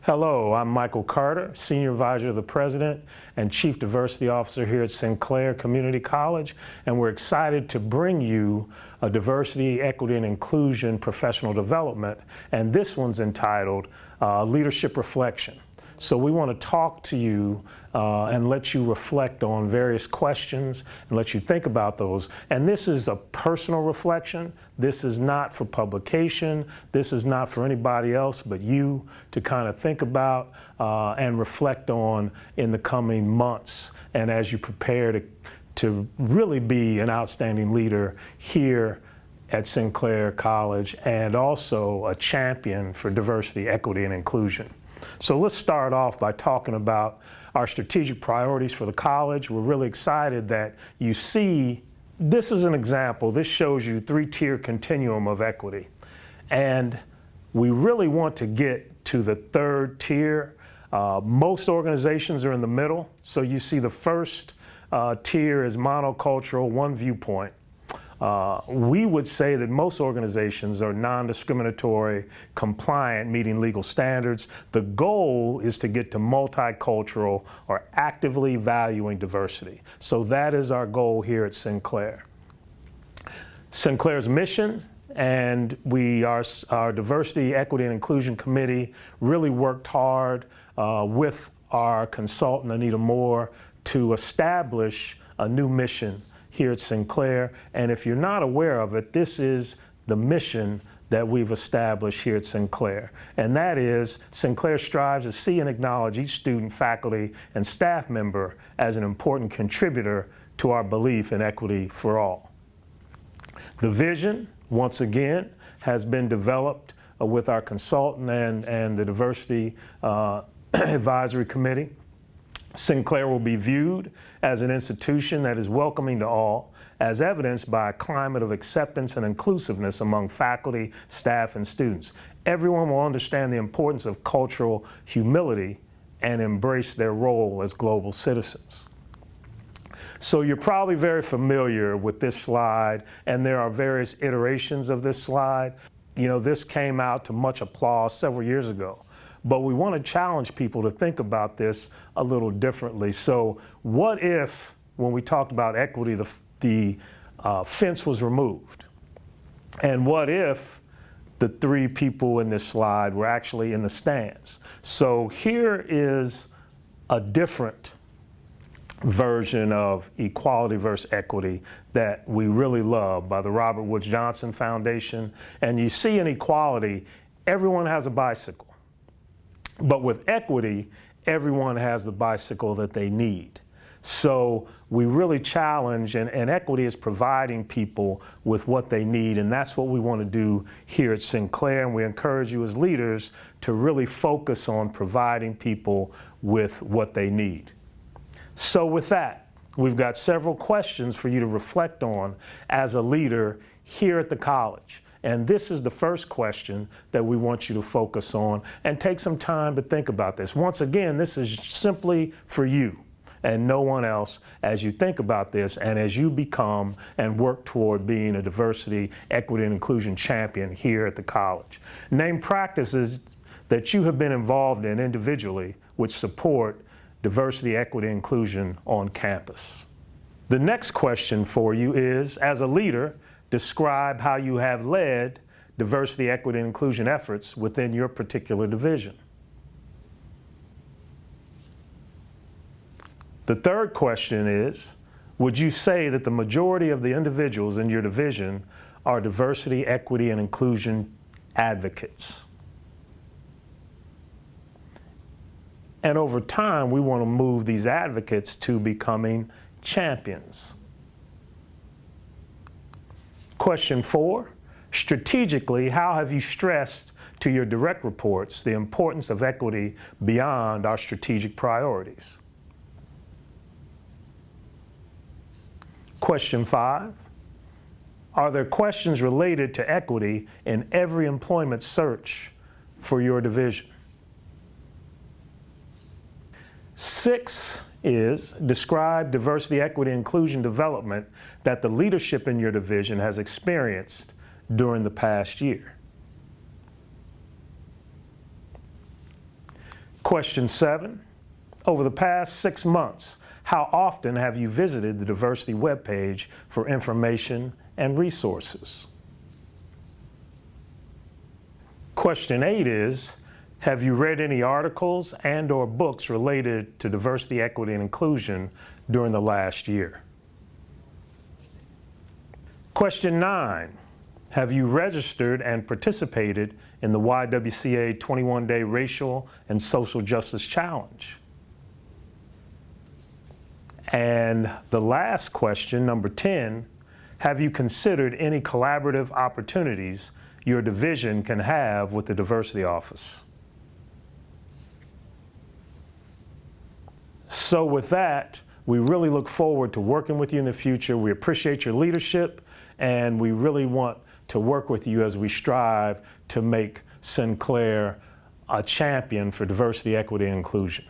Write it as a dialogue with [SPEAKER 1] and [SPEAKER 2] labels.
[SPEAKER 1] Hello, I'm Michael Carter, Senior Advisor to the President and Chief Diversity Officer here at Sinclair Community College, and we're excited to bring you a diversity, equity, and inclusion professional development, and this one's entitled Leadership Reflection. So we want to talk to you and let you reflect on various questions and let you think about those. And this is a personal reflection. This is not for publication. This is not for anybody else but you to kind of think about and reflect on in the coming months and as you prepare to really be an outstanding leader here at Sinclair College and also a champion for diversity, equity, and inclusion. So let's start off by talking about our strategic priorities for the college. We're really excited that you see, this is an example. This shows you three-tier continuum of equity. And we really want to get to the third tier. Most organizations are in the middle. So you see the first tier is monocultural, one viewpoint. We would say that most organizations are non-discriminatory, compliant, meeting legal standards. The goal is to get to multicultural or actively valuing diversity. So that is our goal here at Sinclair. Sinclair's mission, and our Diversity, Equity, and Inclusion Committee really worked hard with our consultant, Anita Moore, to establish a new mission here at Sinclair, and if you're not aware of it, this is the mission that we've established here at Sinclair, and that is Sinclair strives to see and acknowledge each student, faculty, and staff member as an important contributor to our belief in equity for all. The vision, once again, has been developed with our consultant and the Diversity Advisory Committee. Sinclair will be viewed as an institution that is welcoming to all, as evidenced by a climate of acceptance and inclusiveness among faculty, staff, and students. Everyone will understand the importance of cultural humility and embrace their role as global citizens. So you're probably very familiar with this slide, and there are various iterations of this slide. You know, this came out to much applause several years ago. But we want to challenge people to think about this a little differently. So what if, when we talked about equity, the fence was removed? And what if the three people in this slide were actually in the stands? So here is a different version of equality versus equity that we really love by the Robert Woods Johnson Foundation. And you see in equality, everyone has a bicycle. But with equity, everyone has the bicycle that they need. So we really challenge, and equity is providing people with what they need, and that's what we want to do here at Sinclair, and we encourage you as leaders to really focus on providing people with what they need. So with that, we've got several questions for you to reflect on as a leader here at the college. And this is the first question that we want you to focus on and take some time to think about this. Once again, this is simply for you and no one else as you think about this and as you become and work toward being a diversity, equity, and inclusion champion here at the college. Name practices that you have been involved in individually which support diversity, equity, and inclusion on campus. The next question for you is, as a leader, describe how you have led diversity, equity, and inclusion efforts within your particular division. The third question is, would you say that the majority of the individuals in your division are diversity, equity, and inclusion advocates? And over time, we want to move these advocates to becoming champions. Question 4, strategically, how have you stressed to your direct reports the importance of equity beyond our strategic priorities? Question 5, are there questions related to equity in every employment search for your division? 6 is describe diversity, equity, inclusion development that the leadership in your division has experienced during the past year. Question 7. Over the past 6 months, how often have you visited the diversity webpage for information and resources? Question 8 is, have you read any articles and/or books related to diversity, equity, and inclusion during the last year? Question 9, have you registered and participated in the YWCA 21-Day Racial and Social Justice Challenge? And the last question, number 10, have you considered any collaborative opportunities your division can have with the Diversity Office? So with that, we really look forward to working with you in the future. We appreciate your leadership, and we really want to work with you as we strive to make Sinclair a champion for diversity, equity, and inclusion.